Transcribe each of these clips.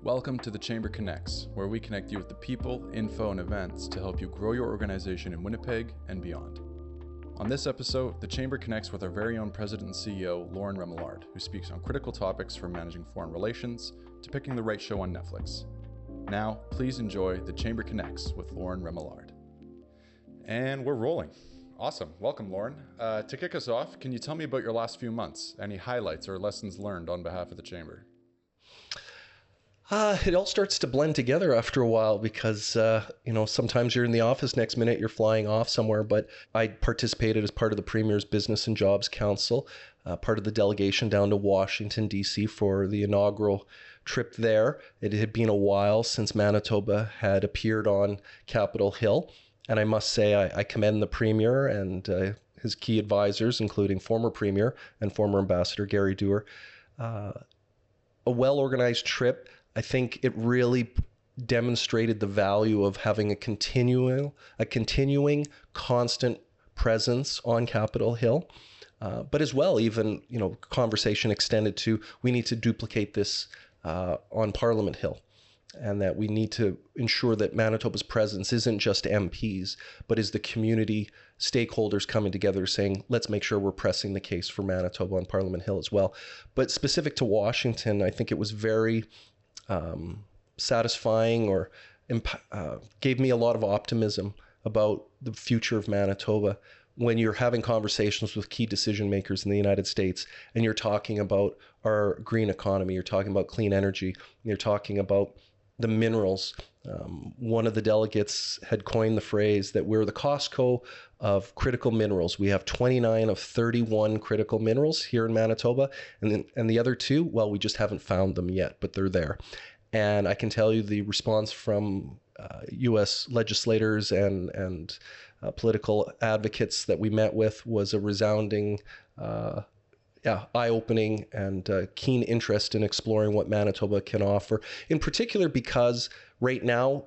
Welcome to the Chamber Connects, where we connect you with the people, info, and events to help you grow your organization in Winnipeg and beyond. On this episode, the Chamber connects with our very own President and CEO, Loren Remillard, who speaks on critical topics from managing foreign relations to picking the right show on Netflix. Now, please enjoy the Chamber Connects with Loren Remillard. And we're rolling. Awesome. Welcome, Loren. To kick us off, can you tell me about your last few months? Any highlights or lessons learned on behalf of the Chamber? It all starts to blend together after a while because, sometimes you're in the office, next minute you're flying off somewhere. But I participated as part of the Premier's Business and Jobs Council, part of the delegation down to Washington, D.C. for the inaugural trip there. It had been a while since Manitoba had appeared on Capitol Hill. And I must say, I commend the Premier and his key advisors, including former Premier and former Ambassador Gary Doer. A well-organized trip. I think it really demonstrated the value of having a continuing, constant presence on Capitol Hill. But as well, even, conversation extended to, we need to duplicate this on Parliament Hill. And that we need to ensure that Manitoba's presence isn't just MPs, but is the community stakeholders coming together saying, let's make sure we're pressing the case for Manitoba on Parliament Hill as well. But specific to Washington, I think it was very satisfying or gave me a lot of optimism about the future of Manitoba when you're having conversations with key decision makers in the United States and you're talking about our green economy, you're talking about clean energy, you're talking about the minerals. One of the delegates had coined the phrase that we're the Costco of critical minerals. We have 29 of 31 critical minerals here in Manitoba. And the other two, well, we just haven't found them yet, but they're there. And I can tell you the response from U.S. legislators and political advocates that we met with was a resounding eye-opening and keen interest in exploring what Manitoba can offer. In particular, because right now,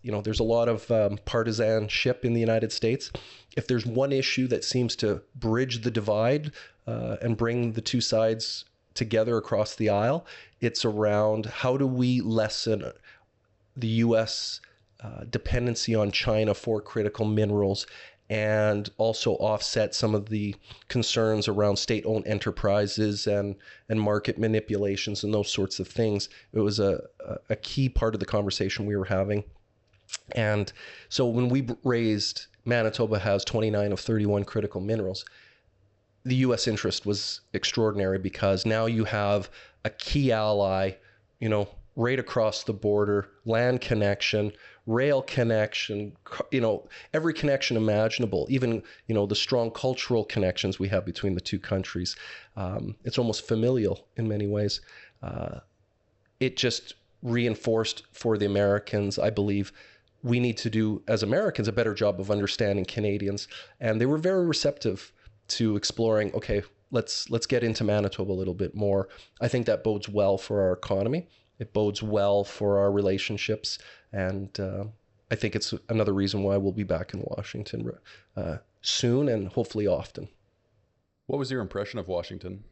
there's a lot of partisanship in the United States. If there's one issue that seems to bridge the divide and bring the two sides together across the aisle, it's around how do we lessen the U.S. Dependency on China for critical minerals and also offset some of the concerns around state-owned enterprises and market manipulations and those sorts of things. It was a key part of the conversation we were having. And so when we raised, Manitoba has 29 of 31 critical minerals, the U.S. interest was extraordinary because now you have a key ally, right across the border, land connection, rail connection, every connection imaginable, even, the strong cultural connections we have between the two countries. It's almost familial in many ways. It just reinforced for the Americans, I believe, we need to do, as Americans, a better job of understanding Canadians. And they were very receptive to exploring, okay, let's get into Manitoba a little bit more. I think that bodes well for our economy. It bodes well for our relationships, and I think it's another reason why we'll be back in Washington soon and hopefully often. What was your impression of Washington?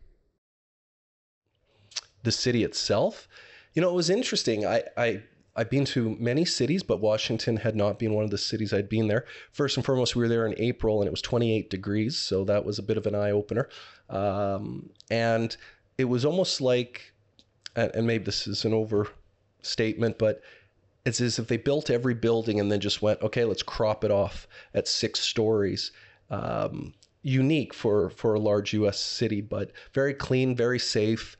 The city itself? It was interesting. I've been to many cities, but Washington had not been one of the cities I'd been there. First and foremost, we were there in April, and it was 28 degrees, so that was a bit of an eye-opener. And it was almost like, and maybe this is an overstatement, but it's as if they built every building and then just went, okay, let's crop it off at 6 stories. Unique for a large U.S. city, but very clean, very safe.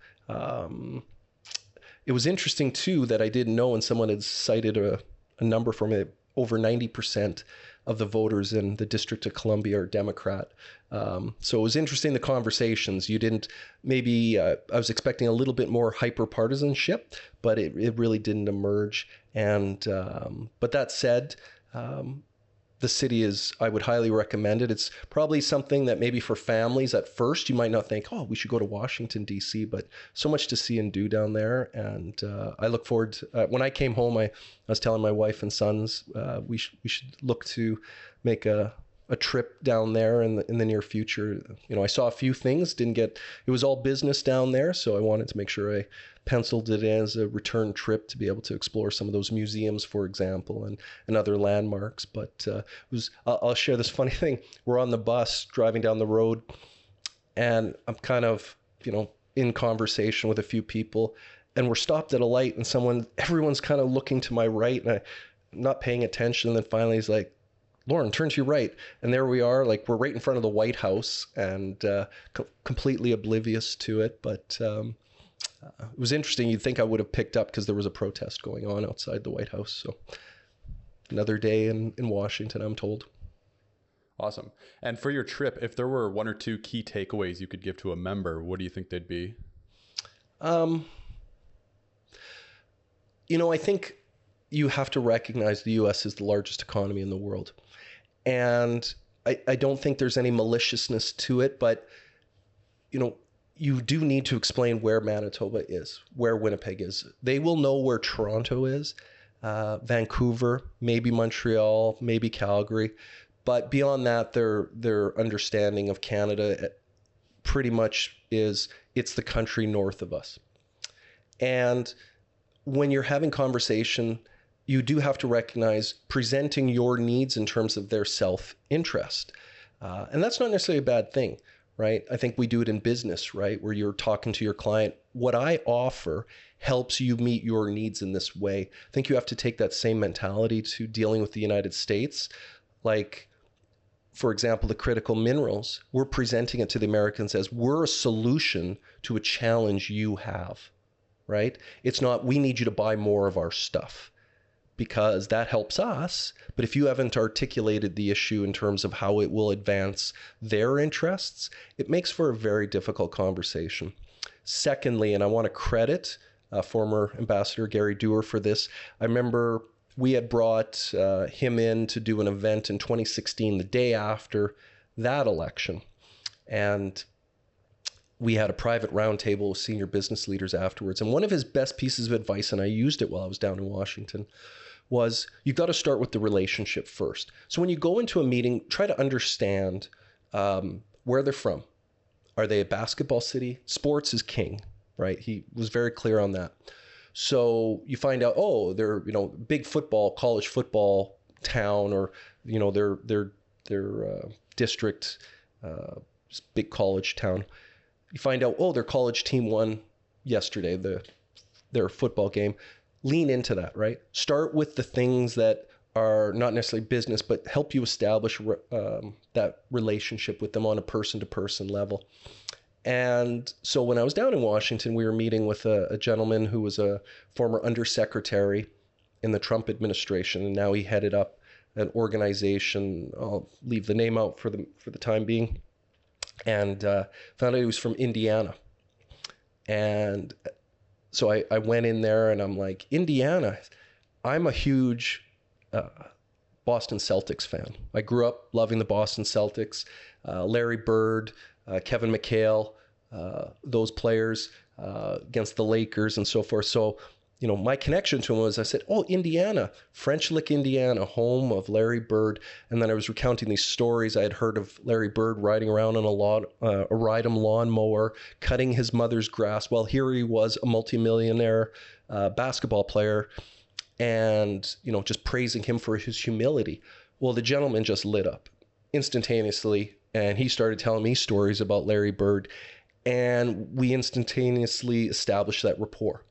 It was interesting, too, that I didn't know, and someone had cited a number for me, over 90% of the voters in the District of Columbia are Democrat. So it was interesting, the conversations. You didn't, maybe I was expecting a little bit more hyper-partisanship, but it really didn't emerge. And but that said, the city is, I would highly recommend it. It's probably something that maybe for families at first, you might not think, oh, we should go to Washington, D.C., but so much to see and do down there. And I look forward to, when I came home, I was telling my wife and sons, we should look to make a trip down there in the near future. I saw a few things, it was all business down there. So I wanted to make sure I penciled it in as a return trip to be able to explore some of those museums, for example, and other landmarks. But it was, I'll share this funny thing. We're on the bus driving down the road, and I'm kind of, in conversation with a few people, and we're stopped at a light, and everyone's kind of looking to my right, and I'm not paying attention. And then finally he's like, Loren, turn to your right. And there we are, like we're right in front of the White House, and completely oblivious to it. But it was interesting. You'd think I would have picked up because there was a protest going on outside the White House. So another day in Washington, I'm told. Awesome. And for your trip, if there were one or two key takeaways you could give to a member, what do you think they'd be? I think you have to recognize the U.S. is the largest economy in the world. And I don't think there's any maliciousness to it, but, you do need to explain where Manitoba is, where Winnipeg is. They will know where Toronto is, Vancouver, maybe Montreal, maybe Calgary. But beyond that, their understanding of Canada pretty much is it's the country north of us. And when you're having conversation, you do have to recognize presenting your needs in terms of their self-interest. And that's not necessarily a bad thing, right? I think we do it in business, right? Where you're talking to your client. What I offer helps you meet your needs in this way. I think you have to take that same mentality to dealing with the United States. Like, for example, the critical minerals, we're presenting it to the Americans as we're a solution to a challenge you have, right? It's not, we need you to buy more of our stuff, because that helps us. But if you haven't articulated the issue in terms of how it will advance their interests, it makes for a very difficult conversation. Secondly, and I want to credit former Ambassador Gary Dewar for this, I remember we had brought him in to do an event in 2016, the day after that election. And we had a private roundtable with senior business leaders afterwards. And one of his best pieces of advice, and I used it while I was down in Washington, was you've got to start with the relationship first. So when you go into a meeting, try to understand where they're from. Are they a basketball city? Sports is king, right? He was very clear on that. So you find out, they're, big football, college football town, or, their district, big college town. You find out, their college team won yesterday, their football game. Lean into that, right? Start with the things that are not necessarily business, but help you establish that relationship with them on a person-to-person level. And so when I was down in Washington, we were meeting with a gentleman who was a former undersecretary in the Trump administration, and now he headed up an organization. I'll leave the name out for the time being. And found out he was from Indiana. And so I went in there and I'm like, Indiana, I'm a huge Boston Celtics fan. I grew up loving the Boston Celtics, Larry Bird, Kevin McHale, those players against the Lakers and so forth. So, my connection to him was, I said, Indiana, French Lick, Indiana, home of Larry Bird. And then I was recounting these stories I had heard of Larry Bird riding around on a ride-em lawnmower, cutting his mother's grass. Well, here he was, a multimillionaire basketball player, and, just praising him for his humility. Well, the gentleman just lit up instantaneously, and he started telling me stories about Larry Bird, and we instantaneously established that rapport.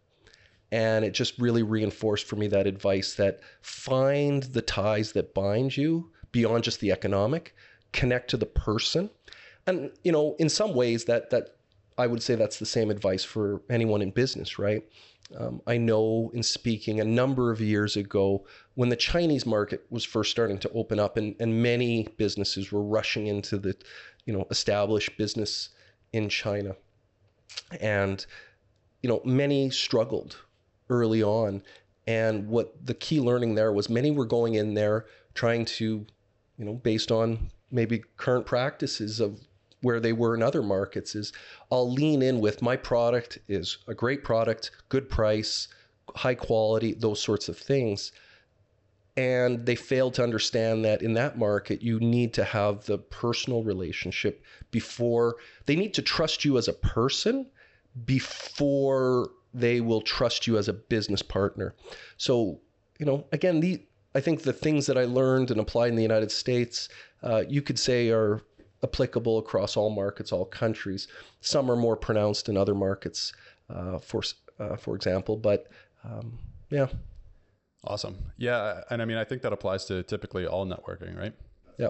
And it just really reinforced for me that advice that find the ties that bind you beyond just the economic, connect to the person. And, in some ways that I would say that's the same advice for anyone in business, right? I know in speaking a number of years ago when the Chinese market was first starting to open up and many businesses were rushing into the, established business in China. And, many struggled early on. And what the key learning there was, many were going in there trying to, based on maybe current practices of where they were in other markets, is I'll lean in with my product is a great product, good price, high quality, those sorts of things. And they failed to understand that in that market, you need to have the personal relationship before they need to trust you as a person before they will trust you as a business partner. So, again, I think the things that I learned and applied in the United States, you could say are applicable across all markets, all countries. Some are more pronounced in other markets, for example, but yeah. Awesome. Yeah. And I mean, I think that applies to typically all networking, right? Yeah.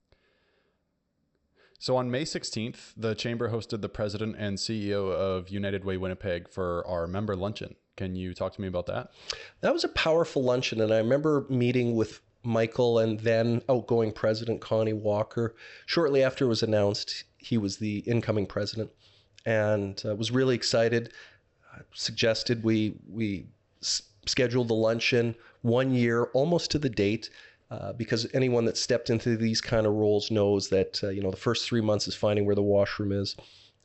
So on May 16th, the Chamber hosted the president and CEO of United Way Winnipeg for our Member Luncheon. Can you talk to me about that? That was a powerful luncheon. And I remember meeting with Michael and then outgoing president Connie Walker. Shortly after it was announced, he was the incoming president, and was really excited. Suggested we schedule the luncheon 1 year, almost to the date, because anyone that stepped into these kind of roles knows that the first 3 months is finding where the washroom is,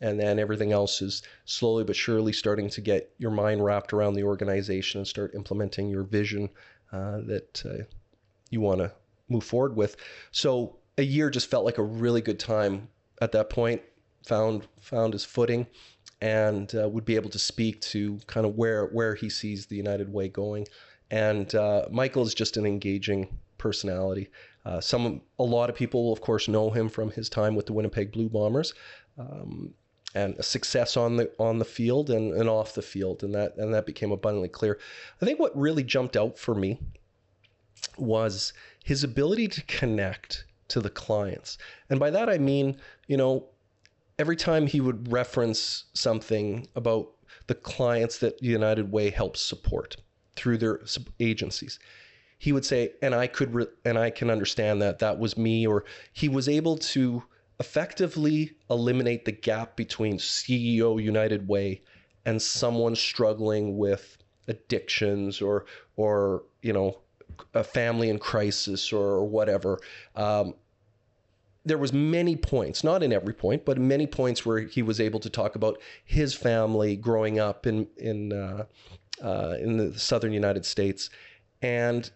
and then everything else is slowly but surely starting to get your mind wrapped around the organization and start implementing your vision that you want to move forward with. So a year just felt like a really good time at that point. Found his footing, and would be able to speak to kind of where he sees the United Way going. And Michael is just an engaging personality. A lot of people will, of course, know him from his time with the Winnipeg Blue Bombers, and a success on the field and off the field, and that became abundantly clear. I think what really jumped out for me was his ability to connect to the clients. And by that I mean, every time he would reference something about the clients that United Way helps support through their agencies, he would say, and I can understand that was me, or he was able to effectively eliminate the gap between CEO United Way and someone struggling with addictions or a family in crisis or whatever. There was many points, not in every point, but many points where he was able to talk about his family growing up in the southern United States. And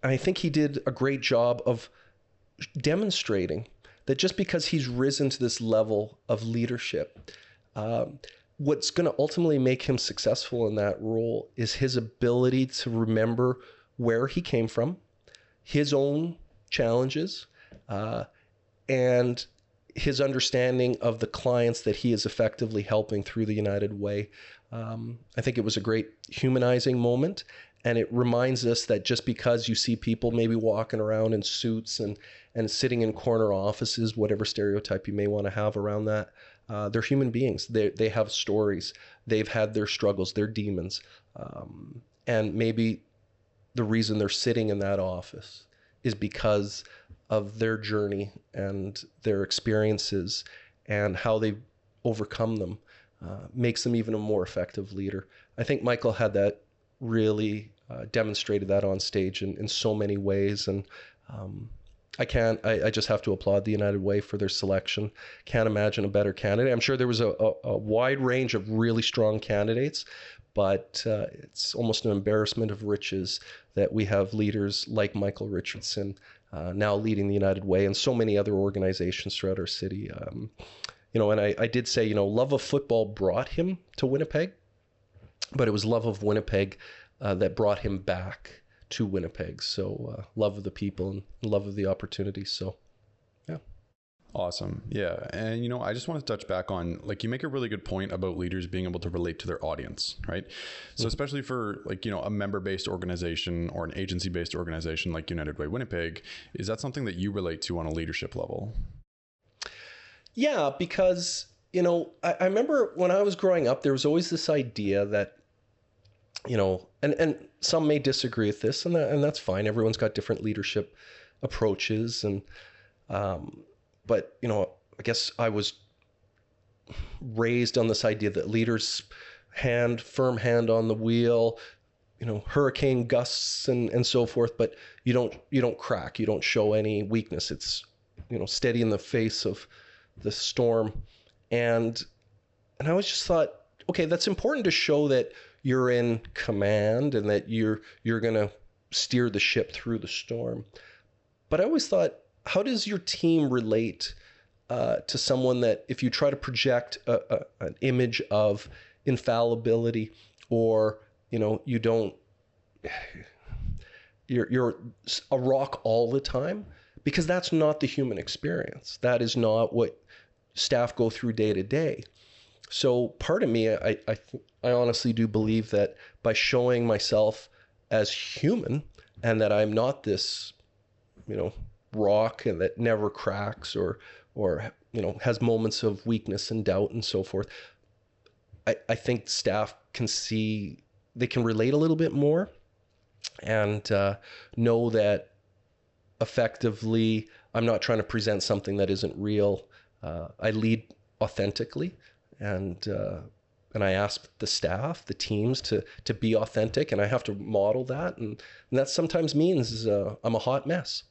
I think he did a great job of demonstrating that just because he's risen to this level of leadership, what's going to ultimately make him successful in that role is his ability to remember where he came from, his own challenges, and his understanding of the clients that he is effectively helping through the United Way. I think it was a great humanizing moment, and it reminds us that just because you see people maybe walking around in suits and sitting in corner offices, whatever stereotype you may want to have around that, they're human beings. They have stories. They've had their struggles, their demons. And maybe the reason they're sitting in that office is because of their journey and their experiences and how they've overcome them, makes them even a more effective leader. I think Michael had that really demonstrated that on stage in so many ways. And I just have to applaud the United Way for their selection. Can't imagine a better candidate. I'm sure there was a wide range of really strong candidates, but it's almost an embarrassment of riches that we have leaders like Michael Richardson now leading the United Way and so many other organizations throughout our city. And I did say, love of football brought him to Winnipeg, but it was love of Winnipeg that brought him back to Winnipeg. So love of the people and love of the opportunity. So, yeah. Awesome. Yeah. And, I just want to touch back on, you make a really good point about leaders being able to relate to their audience, right? So especially for a member-based organization or an agency-based organization like United Way Winnipeg, is that something that you relate to on a leadership level? Yeah, because, I remember when I was growing up, there was always this idea that, and some may disagree with this, and that's fine. Everyone's got different leadership approaches. And, but, I guess I was raised on this idea that leaders firm hand on the wheel, hurricane gusts and so forth, but you don't crack, you don't show any weakness. It's, steady in the face of the storm. And I always just thought, okay, that's important to show that you're in command and that you're going to steer the ship through the storm. But I always thought, how does your team relate to someone that if you try to project an image of infallibility, or, you know, you're a rock all the time, because that's not the human experience. That is not what staff go through day to day. So part of me, I honestly do believe that by showing myself as human, and that I'm not this, you know, rock and that never cracks or, you know, has moments of weakness and doubt and so forth, I think staff can see, they can relate a little bit more, and know that effectively I'm not trying to present something that isn't real. I lead authentically, and I ask the staff, the teams to be authentic, and I have to model that, and that sometimes means I'm a hot mess.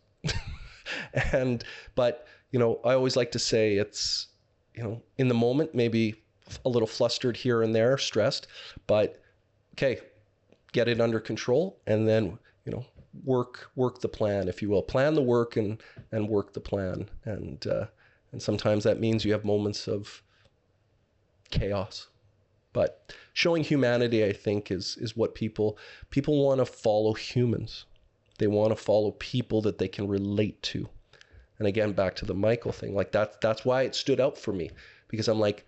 But you know, I always like to say it's, you know, in the moment maybe a little flustered here and there, stressed, but okay, get it under control, and then, you know, work the plan, if you will. Plan the work and work the plan. And sometimes that means you have moments of chaos. But showing humanity, I think, is what people want to follow humans. They want to follow people that they can relate to. And again, back to the Michael thing, like that's why it stood out for me, because I'm like,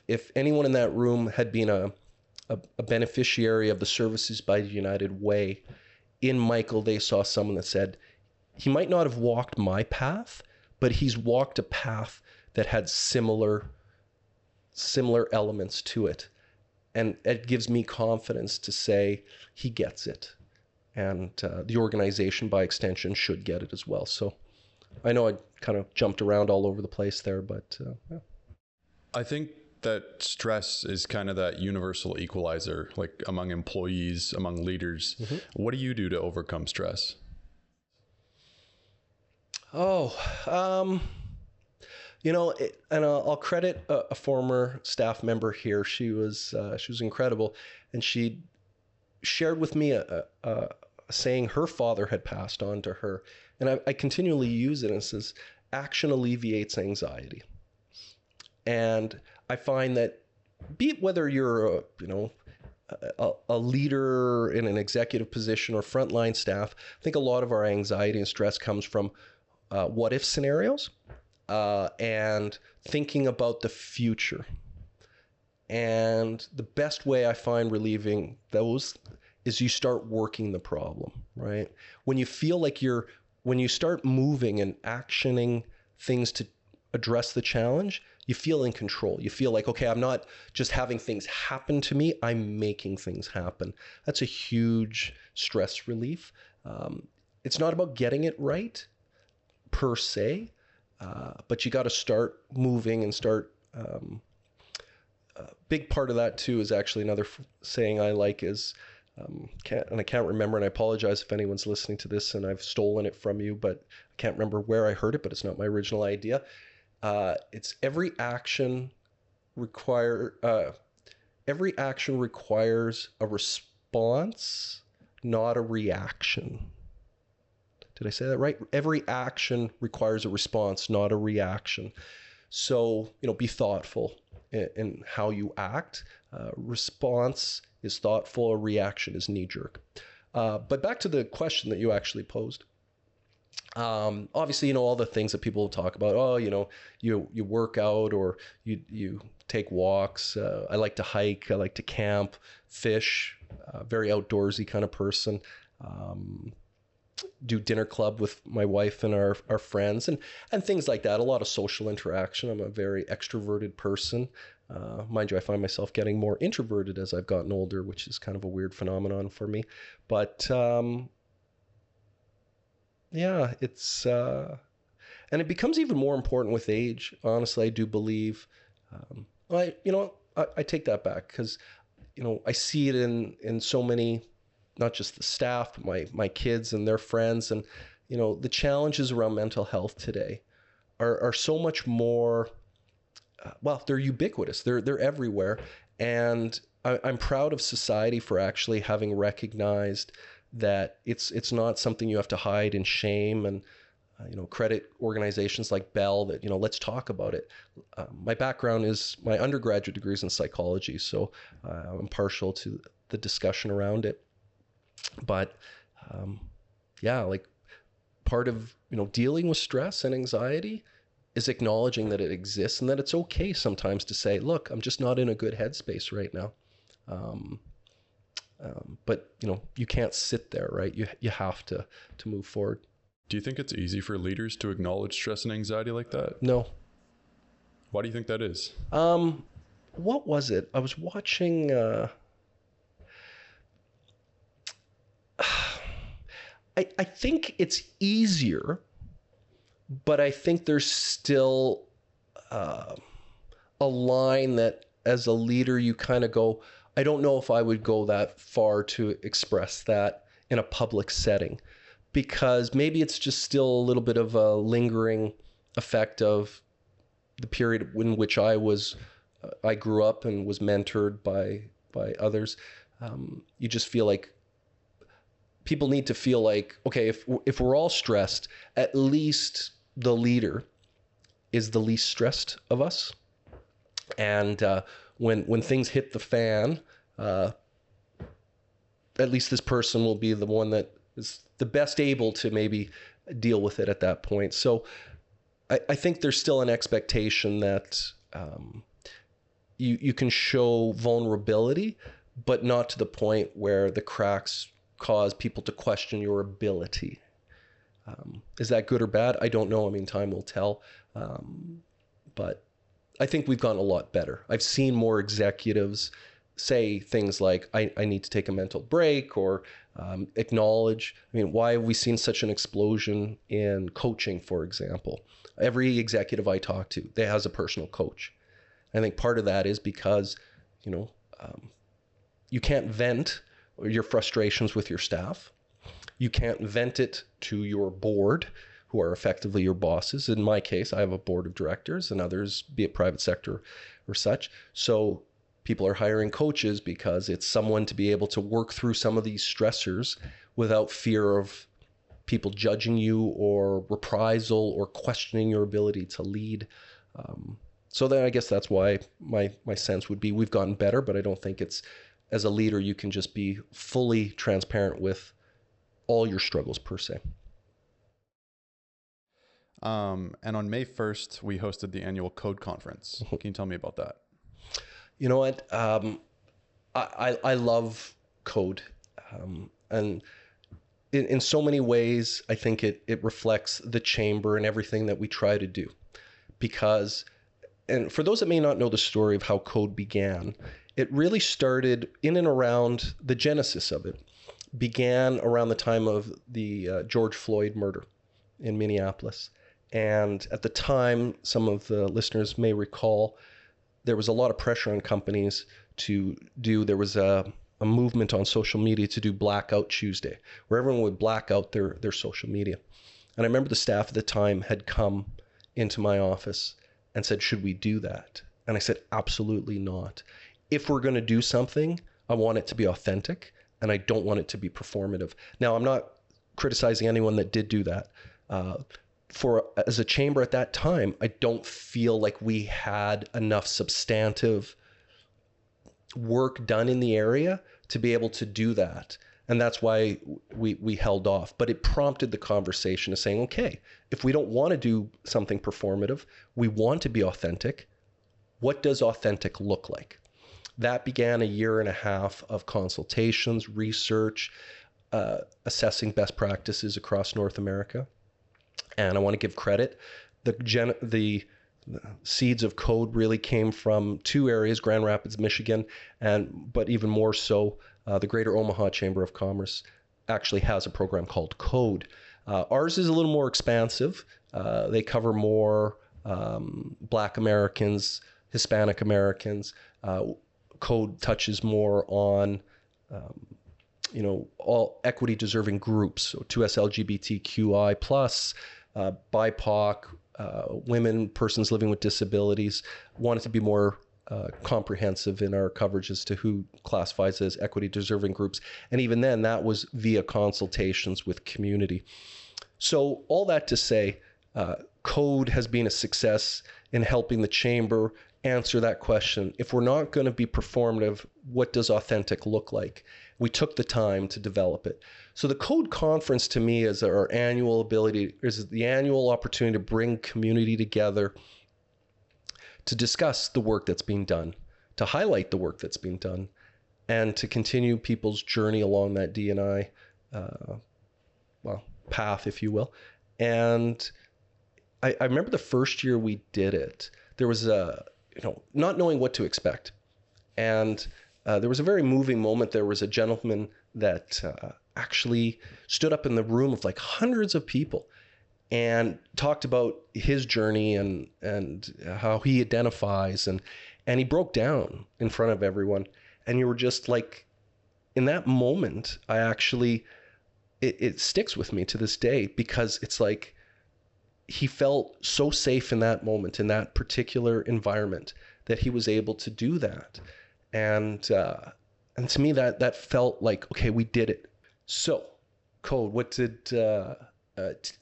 if anyone in that room had been a beneficiary of the Services by United way, in Michael, they saw someone that said, he might not have walked my path, but he's walked a path that had similar elements to it. And it gives me confidence to say he gets it. And the organization, by extension, should get it as well. So I know I kind of jumped around all over the place there, but yeah. I think that stress is kind of that universal equalizer, like among employees, among leaders. Mm-hmm. What do you do to overcome stress? You know, and I'll credit a former staff member here. She was incredible, and she shared with me a saying her father had passed on to her, and I continually use it, and it says, action alleviates anxiety. And I find that, be it whether you're a leader in an executive position or frontline staff, I think a lot of our anxiety and stress comes from what if scenarios, and thinking about the future. And the best way I find relieving those is you start working the problem, right? When you feel like when you start moving and actioning things to address the challenge, you feel in control. You feel like, okay, I'm not just having things happen to me, I'm making things happen. That's a huge stress relief. It's not about getting it right per se, but you got to start moving and start. A big part of that too is actually another saying I like is, and I can't remember, and I apologize if anyone's listening to this and I've stolen it from you, but I can't remember where I heard it, but it's not my original idea. It's every action requires a response, not a reaction. Did I say that right? Every action requires a response, not a reaction. So, you know, be thoughtful in how you act. Response is thoughtful, a reaction is knee-jerk. But back to the question that you actually posed. Obviously, you know, all the things that people talk about, oh, you know, you work out or you take walks. I like to hike. I like to camp, fish, very outdoorsy kind of person. Do dinner club with my wife and our friends and things like that. A lot of social interaction. I'm a very extroverted person. Mind you, I find myself getting more introverted as I've gotten older, which is kind of a weird phenomenon for me. But yeah, it's and it becomes even more important with age. Honestly, I do believe. I take that back because, you know, I see it in so many, not just the staff, but my kids and their friends, and you know, the challenges around mental health today are so much more. Well, they're ubiquitous. They're everywhere, and I'm proud of society for actually having recognized that it's not something you have to hide in shame and credit organizations like Bell that, let's talk about it. My background is my undergraduate degree is in psychology, so I'm partial to the discussion around it. But part of, dealing with stress and anxiety is acknowledging that it exists and that it's okay sometimes to say, look, I'm just not in a good headspace right now. But you can't sit there, right? You have to move forward. Do you think it's easy for leaders to acknowledge stress and anxiety like that? No. Why do you think that is? What was it? I was watching, I think it's easier, but I think there's still a line that as a leader, you kind of go, I don't know if I would go that far to express that in a public setting, because maybe it's just still a little bit of a lingering effect of the period in which I grew up and was mentored by others. You just feel like people need to feel like, okay, if we're all stressed, at least the leader is the least stressed of us. And when things hit the fan, at least this person will be the one that is the best able to maybe deal with it at that point. So I think there's still an expectation that you can show vulnerability, but not to the point where the cracks cause people to question your ability. Is that good or bad? I don't know. I mean, time will tell. But I think we've gotten a lot better. I've seen more executives say things like, I need to take a mental break, or acknowledge. I mean, why have we seen such an explosion in coaching, for example? Every executive I talk to, they has a personal coach. I think part of that is because, you can't vent your frustrations with your staff. You can't vent it to your board, who are effectively your bosses. In my case, I have a board of directors, and others, be it private sector or such. So people are hiring coaches because it's someone to be able to work through some of these stressors without fear of people judging you or reprisal or questioning your ability to lead. So then I guess that's why my sense would be we've gotten better, but I don't think it's, as a leader, you can just be fully transparent with all your struggles per se. And on May 1st, we hosted the annual Code Conference. Can you tell me about that? You know what? I love code. And in so many ways, I think it reflects the chamber and everything that we try to do. Because, and for those that may not know the story of how code began, it really started in and around the genesis of it. Began around the time of the George Floyd murder in Minneapolis. And at the time, some of the listeners may recall, there was a lot of pressure on companies there was a movement on social media to do Blackout Tuesday, where everyone would black out their social media. And I remember the staff at the time had come into my office and said, should we do that? And I said, absolutely not. If we're going to do something, I want it to be authentic, and I don't want it to be performative. Now, I'm not criticizing anyone that did do that. As a chamber at that time, I don't feel like we had enough substantive work done in the area to be able to do that. And that's why we held off. But it prompted the conversation of saying, okay, if we don't want to do something performative, we want to be authentic. What does authentic look like? That began a year and a half of consultations, research, assessing best practices across North America. And I want to give credit. The seeds of code really came from two areas, Grand Rapids, Michigan, but even more so, the Greater Omaha Chamber of Commerce actually has a program called Code. Ours is a little more expansive. They cover more Black Americans, Hispanic Americans. Code touches more on all equity deserving groups, so 2S LGBTQI plus, BIPOC, women, persons living with disabilities. Wanted to be more comprehensive in our coverage as to who classifies as equity deserving groups. And even then, that was via consultations with community. So all that to say, Code has been a success in helping the Chamber answer that question. If we're not going to be performative, what does authentic look like? We took the time to develop it. So the Code Conference to me is our annual is the annual opportunity to bring community together to discuss the work that's being done, to highlight the work that's being done, and to continue people's journey along that D&I path, if you will. And I remember the first year we did it, there was not knowing what to expect. And there was a very moving moment. There was a gentleman that actually stood up in the room of like hundreds of people and talked about his journey and how he identifies. And he broke down in front of everyone. And you were just like, in that moment, it sticks with me to this day, because it's like, he felt so safe in that moment, in that particular environment, that he was able to do that. And to me, that felt like, okay, we did it. So, Code, what did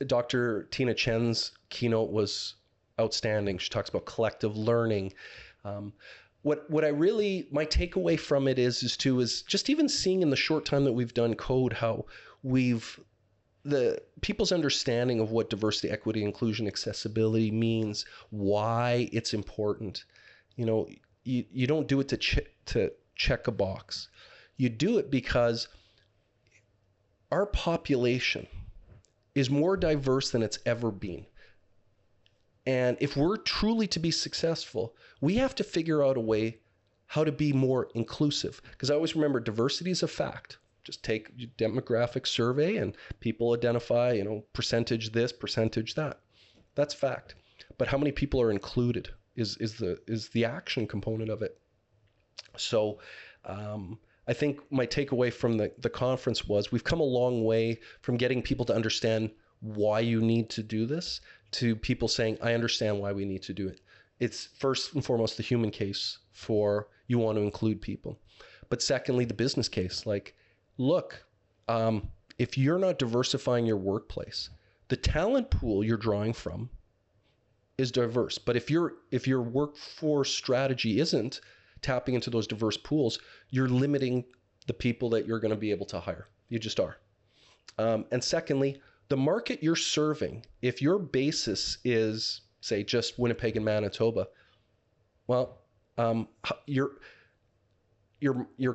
Dr. Tina Chen's keynote was outstanding. She talks about collective learning. What I really, my takeaway from it is just even seeing in the short time that we've done Code, how the people's understanding of what diversity, equity, inclusion, accessibility means, why it's important. You don't do it to check a box. You do it because our population is more diverse than it's ever been. And if we're truly to be successful, we have to figure out a way how to be more inclusive. Because I always remember diversity is a fact. Just take a demographic survey and people identify, percentage this, percentage that. That's fact. But how many people are included is the action component of it. So I think my takeaway from the conference was we've come a long way from getting people to understand why you need to do this to people saying, I understand why we need to do it. It's first and foremost the human case for you want to include people. But secondly, the business case. Like, look, if you're not diversifying your workplace, the talent pool you're drawing from is diverse. But if your workforce strategy isn't tapping into those diverse pools, you're limiting the people that you're going to be able to hire. You just are. And secondly, the market you're serving, if your basis is, say, just Winnipeg and Manitoba, well, your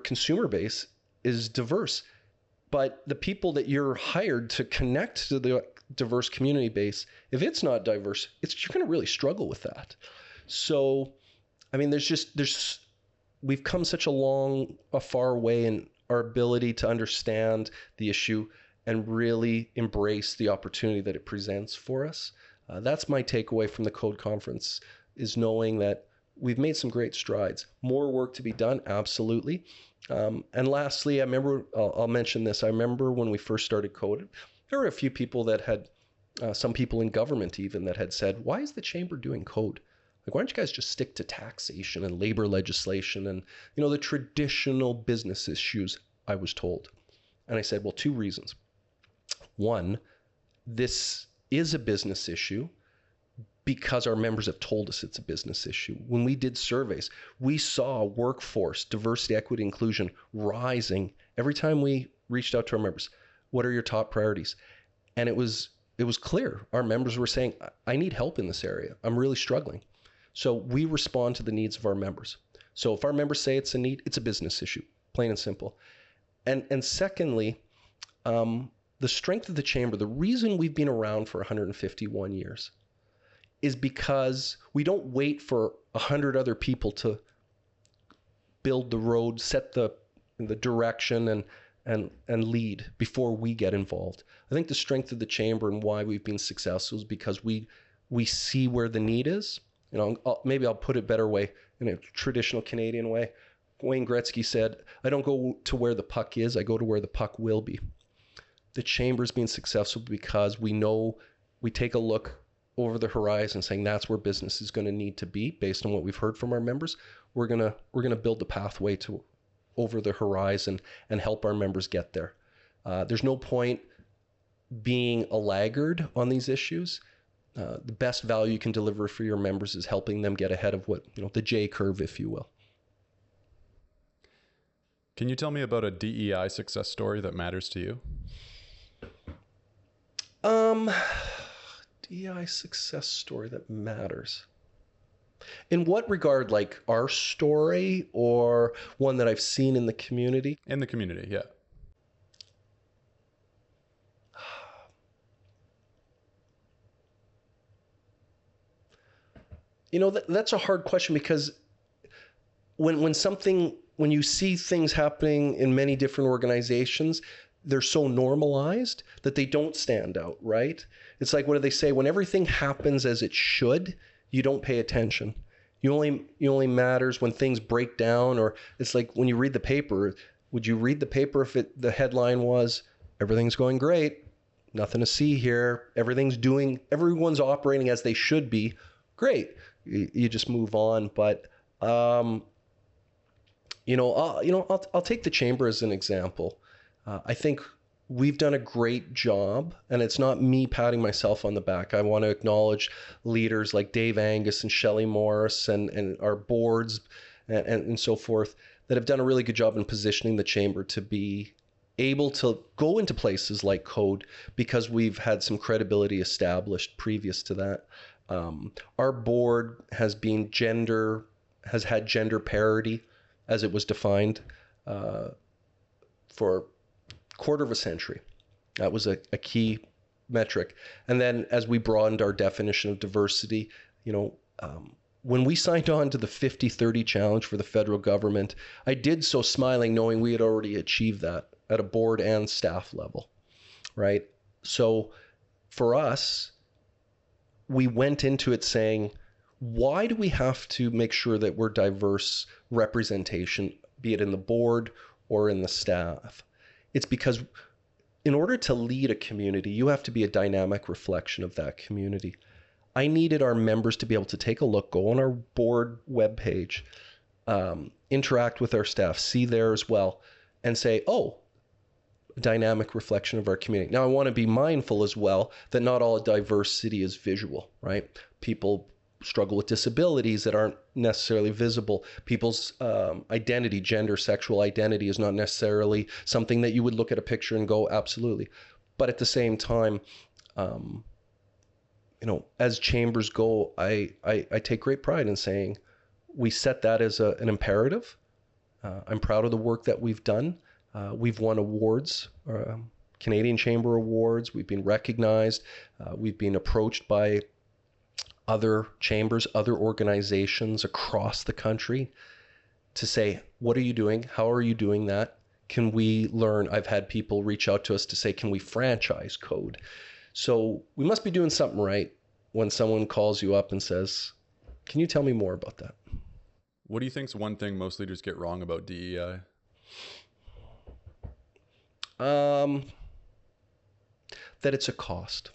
consumer base is diverse, but the people that you're hired to connect to the diverse community base, if it's not diverse, you're going to really struggle with that. So, I mean, we've come such a far way in our ability to understand the issue and really embrace the opportunity that it presents for us. That's my takeaway from the Code Conference, is knowing that we've made some great strides. More work to be done, absolutely. And lastly, I'll mention this. I remember when we first started Code, there were a few people that had, some people in government even, that had said, why is the Chamber doing Code? Like, why don't you guys just stick to taxation and labor legislation and, the traditional business issues, I was told. And I said, well, two reasons. One, this is a business issue because our members have told us it's a business issue. When we did surveys, we saw workforce, diversity, equity, inclusion rising every time we reached out to our members. What are your top priorities? And it was clear. Our members were saying, I need help in this area. I'm really struggling. So we respond to the needs of our members. So if our members say it's a need, it's a business issue, plain and simple. And secondly, the strength of the Chamber, the reason we've been around for 151 years is because we don't wait for 100 other people to build the road, set the direction and lead before we get involved. I think the strength of the Chamber and why we've been successful is because we see where the need is. Maybe I'll put it a better way, in a traditional Canadian way. Wayne Gretzky said, I don't go to where the puck is, I go to where the puck will be. The Chamber's been successful because we know we take a look over the horizon saying that's where business is going to need to be based on what we've heard from our members. We're going to build the pathway to over the horizon and help our members get there. There's no point being a laggard on these issues. The best value you can deliver for your members is helping them get ahead of what, the J curve, if you will. Can you tell me about a DEI success story that matters to you? DEI success story that matters. In what regard, like our story or one that I've seen in the community? In the community, yeah. That's a hard question, because when you see things happening in many different organizations, they're so normalized that they don't stand out, right? It's like, what do they say? When everything happens as it should, you don't pay attention. You only matters when things break down. Or it's like when you read the paper, would you read the paper if the headline was, everything's going great, nothing to see here, everyone's operating as they should be, great. You just move on. But I'll take the chamber as an example. I think we've done a great job, and it's not me patting myself on the back. I want to acknowledge leaders like Dave Angus and Shelley Morris and our boards and so forth that have done a really good job in positioning the chamber to be able to go into places like Code, because we've had some credibility established previous to that. Our board has had gender parity as it was defined for quarter of a century. That was a key metric. And then as we broadened our definition of diversity, when we signed on to the 50-30 challenge for the federal government, I did so smiling, knowing we had already achieved that at a board and staff level, right? So for us, we went into it saying, why do we have to make sure that we're diverse representation, be it in the board or in the staff? It's because in order to lead a community, you have to be a dynamic reflection of that community. I needed our members to be able to take a look, go on our board webpage, interact with our staff, see there as well, and say, oh, a dynamic reflection of our community. Now, I want to be mindful as well that not all diversity is visual, right? People struggle with disabilities that aren't necessarily visible. People's identity, gender, sexual identity is not necessarily something that you would look at a picture and go, absolutely. But at the same time, as chambers go, I take great pride in saying we set that as an imperative. I'm proud of the work that we've done. We've won awards, Canadian Chamber Awards. We've been recognized. We've been approached by other chambers, other organizations across the country to say, what are you doing? How are you doing that? Can we learn? I've had people reach out to us to say, can we franchise Code? So we must be doing something right when someone calls you up and says, can you tell me more about that? What do you think is one thing most leaders get wrong about DEI? That it's a cost.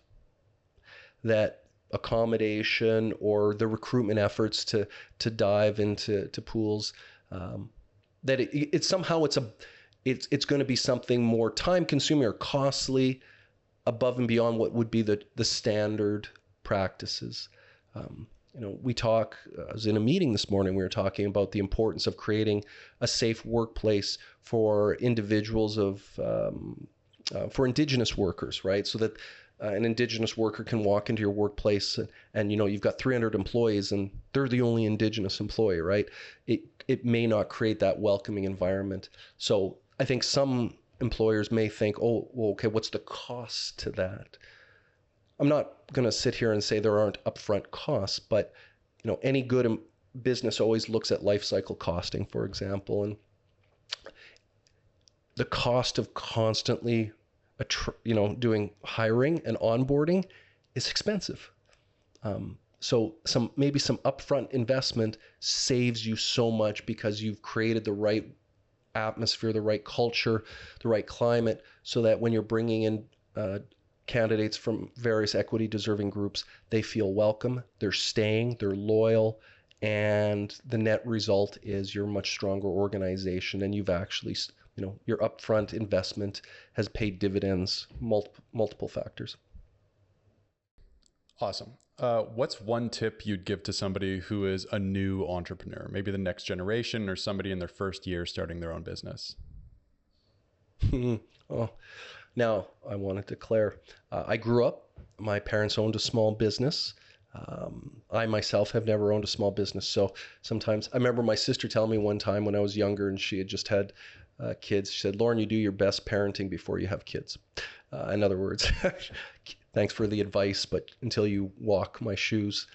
That accommodation or the recruitment efforts to dive into pools, that it's somehow it's going to be something more time consuming or costly above and beyond what would be the standard practices. We talk, I was in a meeting this morning, we were talking about the importance of creating a safe workplace for individuals for Indigenous workers, right? So that an Indigenous worker can walk into your workplace and you've got 300 employees and they're the only Indigenous employee, right? It may not create that welcoming environment. So I think some employers may think, oh, well, okay, what's the cost to that? I'm not going to sit here and say there aren't upfront costs, but any good business always looks at life cycle costing, for example, and the cost of constantly doing hiring and onboarding is expensive. So maybe some upfront investment saves you so much because you've created the right atmosphere, the right culture, the right climate, so that when you're bringing in candidates from various equity deserving groups, they feel welcome, they're staying, they're loyal, and the net result is you're a much stronger organization and you've actually your upfront investment has paid dividends, multiple factors. Awesome. What's one tip you'd give to somebody who is a new entrepreneur, maybe the next generation or somebody in their first year starting their own business? Oh, now I want to declare, I grew up, my parents owned a small business. I myself have never owned a small business. So sometimes I remember my sister telling me one time when I was younger and she had just had kids, she said, Loren, you do your best parenting before you have kids. In other words, thanks for the advice, but until you walk my shoes.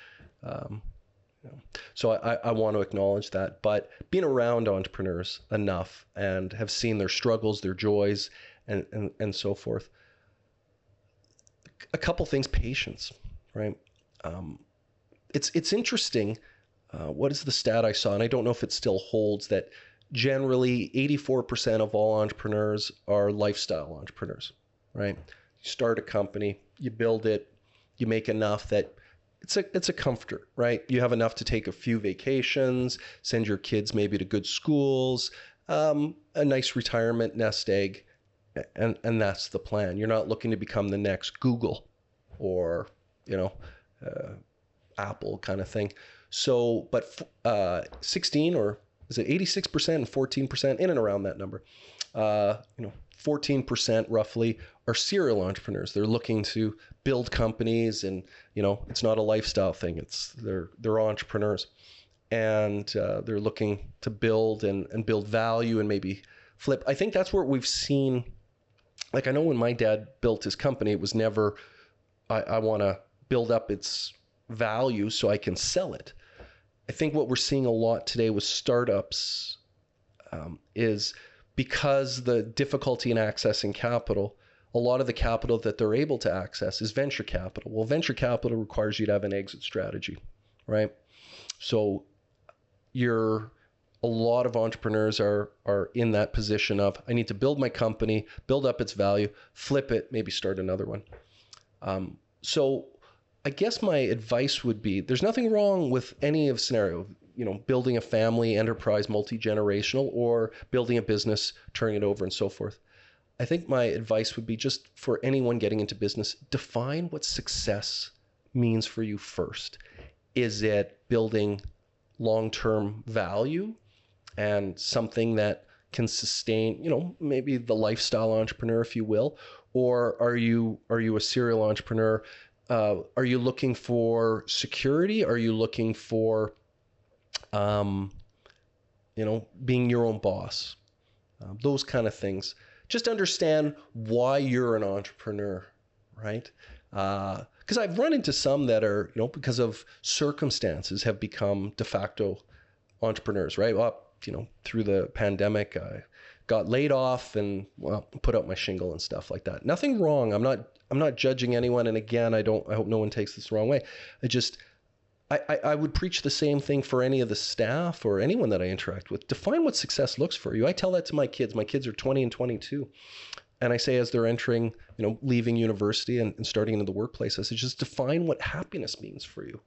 So I want to acknowledge that. But being around entrepreneurs enough and have seen their struggles, their joys, and so forth. A couple things, patience, right? It's interesting. What is the stat I saw? And I don't know if it still holds, that generally 84% of all entrepreneurs are lifestyle entrepreneurs, right? You start a company, you build it, you make enough that it's a comfort, right? You have enough to take a few vacations, send your kids maybe to good schools, a nice retirement nest egg, and that's the plan. You're not looking to become the next Google or, Apple kind of thing. So, but 16 or is it 86% and 14%, in and around that number, 14% roughly are serial entrepreneurs. They're looking to build companies, and it's not a lifestyle thing. They're entrepreneurs, and they're looking to build and build value and maybe flip. I think that's where we've seen. Like, I know when my dad built his company, it was never, I want to build up its value so I can sell it. I think what we're seeing a lot today with startups is because the difficulty in accessing capital, a lot of the capital that they're able to access is venture capital. Well, venture capital requires you to have an exit strategy, right? So a lot of entrepreneurs are in that position of, I need to build my company, build up its value, flip it, maybe start another one. So I guess my advice would be, there's nothing wrong with any of scenario, building a family, enterprise, multi-generational, or building a business, turning it over and so forth. I think my advice would be, just for anyone getting into business, define what success means for you first. Is it building long-term value and something that can sustain, maybe the lifestyle entrepreneur, if you will, or are you a serial entrepreneur? Are you looking for security? Are you looking for, being your own boss? Those kind of things. Just understand why you're an entrepreneur, right? Because I've run into some that are, because of circumstances, have become de facto entrepreneurs, right? Well, through the pandemic, I got laid off and put out my shingle and stuff like that. Nothing wrong. I'm not judging anyone. And again, I hope no one takes this the wrong way. I would preach the same thing for any of the staff or anyone that I interact with. Define what success looks for you. I tell that to my kids. My kids are 20 and 22. And I say, as they're entering, leaving university and starting into the workplace, I say, just define what happiness means for you.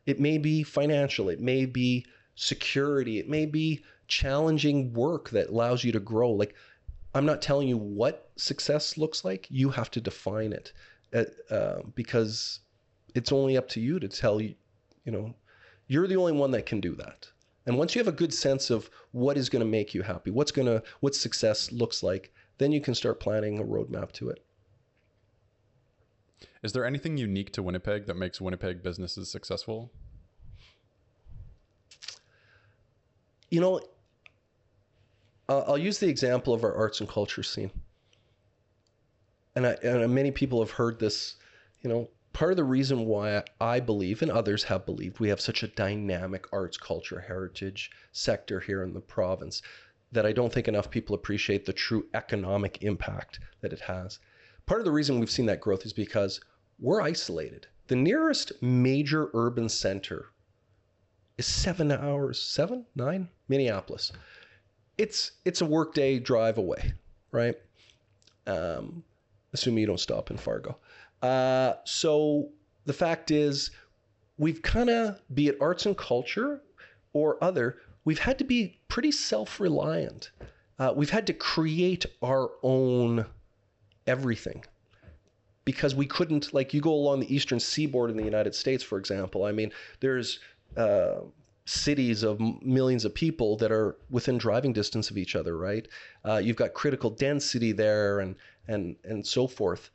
It may be financial. It may be security. It may be challenging work that allows you to grow. Like, I'm not telling you what success looks like. You have to define it, because it's only up to you to tell you, you're the only one that can do that. And once you have a good sense of what is going to make you happy, what success looks like, then you can start planning a roadmap to it. Is there anything unique to Winnipeg that makes Winnipeg businesses successful? I'll use the example of our arts and culture scene. And many people have heard this, part of the reason why I believe, and others have believed, we have such a dynamic arts, culture, heritage sector here in the province, that I don't think enough people appreciate the true economic impact that it has. Part of the reason we've seen that growth is because we're isolated. The nearest major urban center is 7 hours, 9, Minneapolis. It's a workday drive away, right? Assuming you don't stop in Fargo. So the fact is, we've kind of, be it arts and culture or other, we've had to be pretty self-reliant. we've had to create our own everything, because we couldn't, like, you go along the eastern seaboard in the United States, for example. I mean, there's cities of millions of people that are within driving distance of each other, right? You've got critical density there and so forth.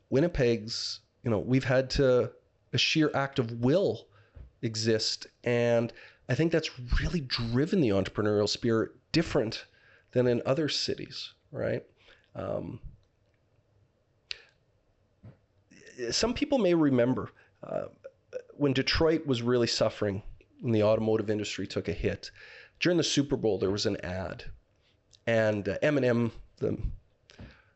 Winnipeg's, we've had to, a sheer act of will exist. And I think that's really driven the entrepreneurial spirit different than in other cities, right? Some people may remember when Detroit was really suffering, when the automotive industry took a hit. During the Super Bowl, there was an ad, and Eminem,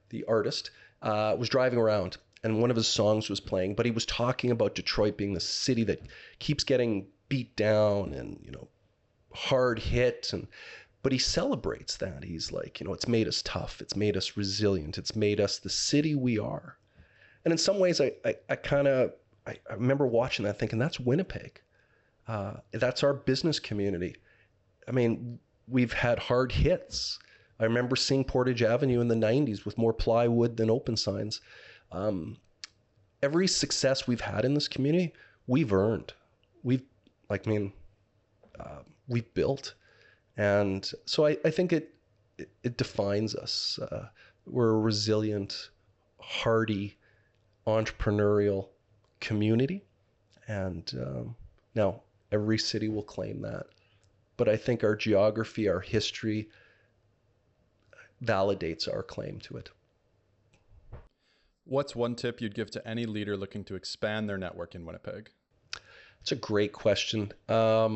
the artist, was driving around, and one of his songs was playing, but he was talking about Detroit being the city that keeps getting beat down and, hard hit. But he celebrates that. He's like, it's made us tough. It's made us resilient. It's made us the city we are. And in some ways, I remember watching that thinking, that's Winnipeg. That's our business community. I mean, we've had hard hits. I remember seeing Portage Avenue in the 90s with more plywood than open signs. Every success we've had in this community, we've earned. We've built. And so I think it defines us. We're a resilient, hardy, entrepreneurial community. And now every city will claim that. But I think our geography, our history validates our claim to it. What's one tip you'd give to any leader looking to expand their network in Winnipeg? It's a great question. I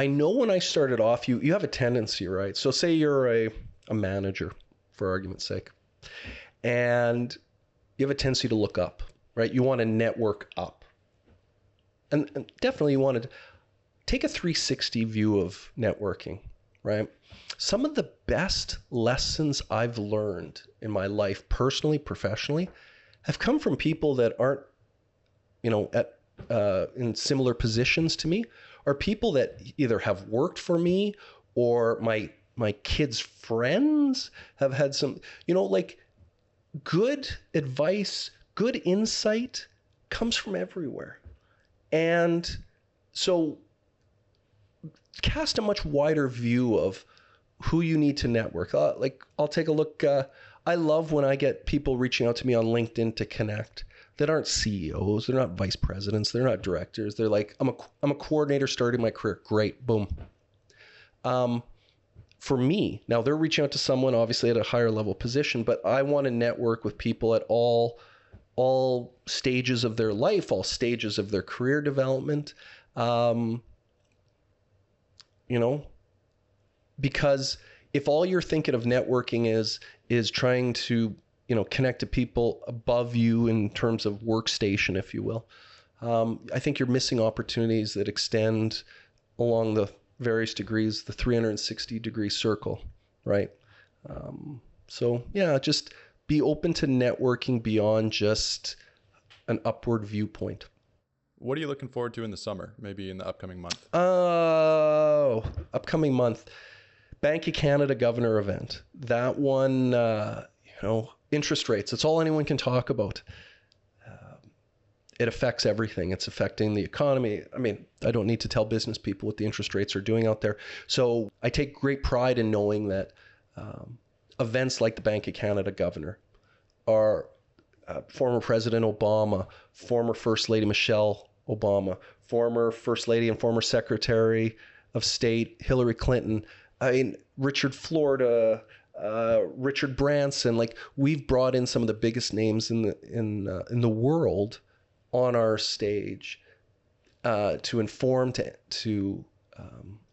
know when I started off, you have a tendency, right? So say you're a manager, for argument's sake, and you have a tendency to look up, right? You want to network up. And definitely you want to take a 360 view of networking, right? Some of the best lessons I've learned in my life, personally, professionally, have come from people that aren't, in similar positions to me, or people that either have worked for me or my kids' friends have had some, good advice, good insight comes from everywhere. And so cast a much wider view of who you need to network. I'll take a look. I love when I get people reaching out to me on LinkedIn to connect that aren't CEOs. They're not vice presidents. They're not directors. They're like, I'm a coordinator starting my career. Great. Boom. For me, now they're reaching out to someone obviously at a higher level position, but I want to network with people at all stages of their life, all stages of their career development. Because if all you're thinking of networking is trying to, connect to people above you in terms of workstation, if you will, I think you're missing opportunities that extend along the various degrees, the 360-degree circle, right? So yeah, just be open to networking beyond just an upward viewpoint. What are you looking forward to in the summer, maybe in the upcoming month? Upcoming month, Bank of Canada Governor event. That one, interest rates. It's all anyone can talk about. It affects everything. It's affecting the economy. I mean, I don't need to tell business people what the interest rates are doing out there. So I take great pride in knowing that events like the Bank of Canada Governor are former President Obama, former First Lady Michelle Obama, former First Lady and former Secretary of State Hillary Clinton, Richard Florida, Richard Branson. Like, we've brought in some of the biggest names in the world on our stage to inform, to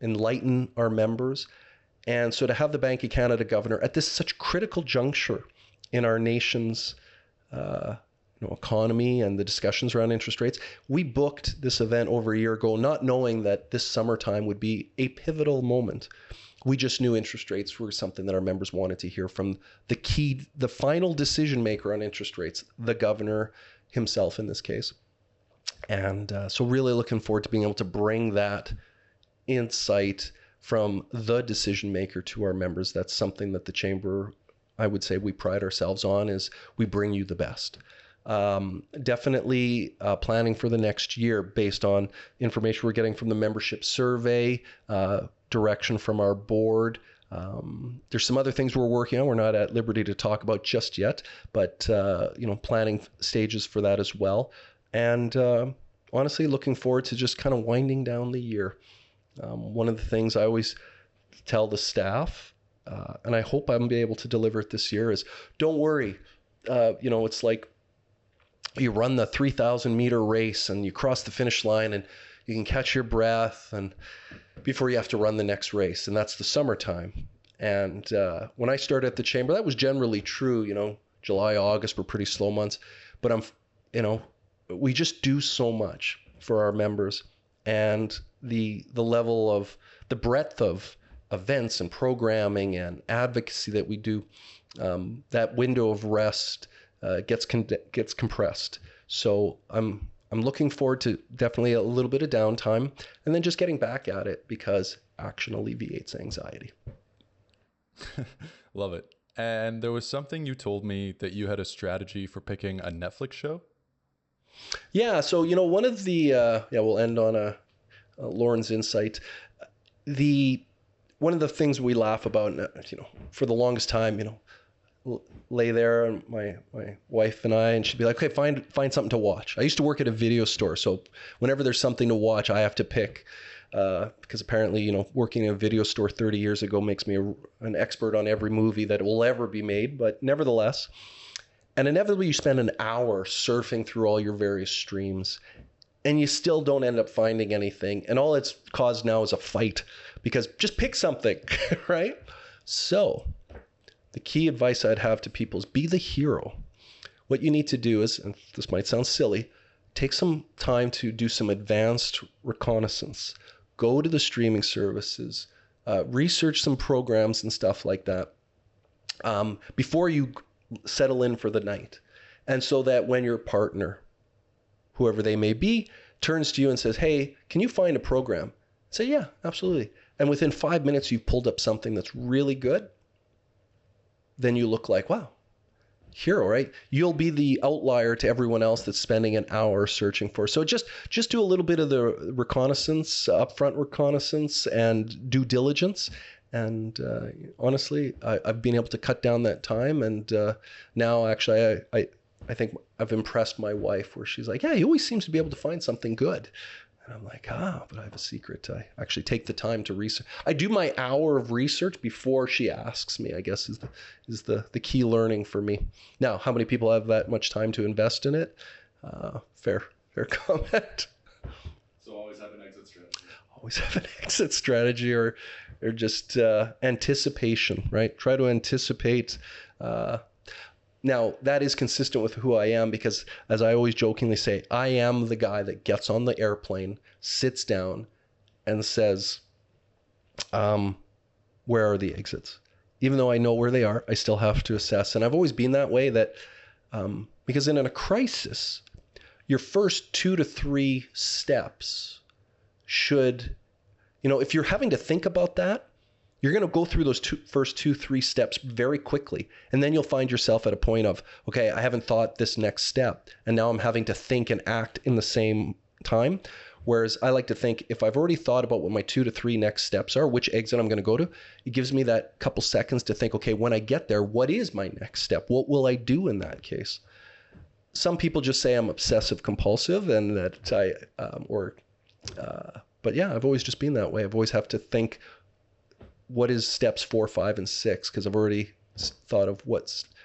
enlighten our members. And so to have the Bank of Canada Governor at this such critical juncture in our nation's economy and the discussions around interest rates, we booked this event over a year ago, not knowing that this summertime would be a pivotal moment. We just knew interest rates were something that our members wanted to hear from the final decision maker on interest rates, the governor himself in this case. And so really looking forward to being able to bring that insight, from the decision maker to our members. That's something that the Chamber, I would say, we pride ourselves on, is we bring you the best. Definitely planning for the next year based on information we're getting from the membership survey, direction from our board. There's some other things we're working on. We're not at liberty to talk about just yet, but planning stages for that as well. And honestly, looking forward to just kind of winding down the year. One of the things I always tell the staff, and I hope I'm be able to deliver it this year, is don't worry. It's like you run the 3,000 meter race and you cross the finish line and you can catch your breath and before you have to run the next race. And that's the summertime. And when I started at the Chamber, that was generally true. July, August were pretty slow months, but we just do so much for our members, and the level of the breadth of events and programming and advocacy that we do, that window of rest gets compressed. So I'm looking forward to definitely a little bit of downtime and then just getting back at it, because action alleviates anxiety. Love it. And there was something you told me that you had a strategy for picking a Netflix show. Yeah. So, one of the, we'll end on Loren's insight. One of the things we laugh about, for the longest time, lay there, and my wife and I, and she'd be like, okay, find something to watch. I used to work at a video store, so whenever there's something to watch, I have to pick, because apparently, working in a video store 30 years ago makes me an expert on every movie that will ever be made, but nevertheless. And inevitably, you spend an hour surfing through all your various streams, and you still don't end up finding anything. And all it's caused now is a fight, because just pick something, right? So the key advice I'd have to people is be the hero. What you need to do is, and this might sound silly, take some time to do some advanced reconnaissance. Go to the streaming services, research some programs and stuff like that before you settle in for the night. And so that when your partner, whoever they may be, turns to you and says, hey, can you find a program? Say, yeah, absolutely. And within 5 minutes, you've pulled up something that's really good. Then you look like, wow, hero, right? You'll be the outlier to everyone else that's spending an hour searching for. So just do a little bit of the reconnaissance, upfront reconnaissance and due diligence. And honestly, I've been able to cut down that time. And now actually, I think I've impressed my wife, where she's like, yeah, he always seems to be able to find something good. And I'm like, but I have a secret. I actually take the time to research. I do my hour of research before she asks me, I guess is the key learning for me. Now, how many people have that much time to invest in it? Fair comment. So always have an exit strategy. Always have an exit strategy, or just anticipation, right? Try to anticipate. Now, that is consistent with who I am, because as I always jokingly say, I am the guy that gets on the airplane, sits down, and says, where are the exits? Even though I know where they are, I still have to assess. And I've always been that way, that because in a crisis, your first 2 to 3 steps should, if you're having to think about that, you're going to go through those first 2-3 steps very quickly. And then you'll find yourself at a point of, okay, I haven't thought this next step, and now I'm having to think and act in the same time. Whereas I like to think, if I've already thought about what my 2 to 3 next steps are, which exit I'm going to go to, it gives me that couple seconds to think, okay, when I get there, what is my next step? What will I do in that case? Some people just say I'm obsessive compulsive, and that but yeah, I've always just been that way. I've always have to think, what is steps 4, 5, and 6? Because I've already thought of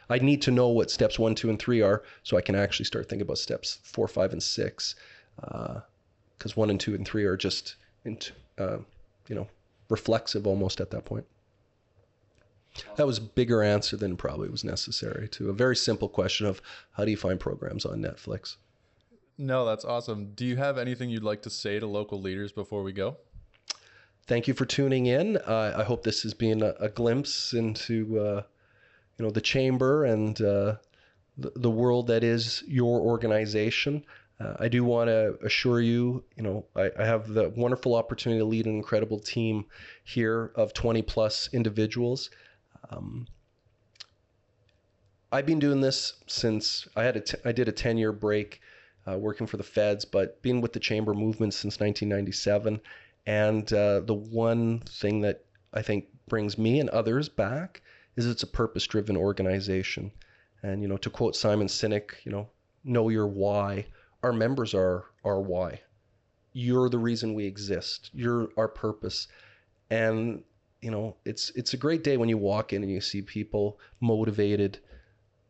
I need to know what steps 1, 2, and 3 are, so I can actually start thinking about steps 4, 5, and 6. Because 1 and 2 and 3 are just, reflexive almost at that point. That was a bigger answer than probably was necessary to a very simple question of how do you find programs on Netflix? No, that's awesome. Do you have anything you'd like to say to local leaders before we go? Thank you for tuning in. I hope this has been a glimpse into, the Chamber and the world that is your organization. I do want to assure you, I have the wonderful opportunity to lead an incredible team here of 20 plus individuals. I've been doing this since I did a 10-year break working for the feds, but been with the chamber movement since 1997. And the one thing that I think brings me and others back is it's a purpose-driven organization. And, to quote Simon Sinek, know your why. Our members are our why. You're the reason we exist. You're our purpose. And, it's a great day when you walk in and you see people motivated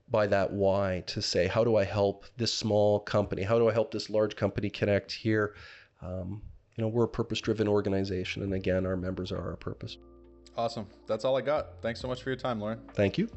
by that why to say, how do I help this small company? How do I help this large company connect here? We're a purpose-driven organization. And again, our members are our purpose. Awesome. That's all I got. Thanks so much for your time, Loren. Thank you.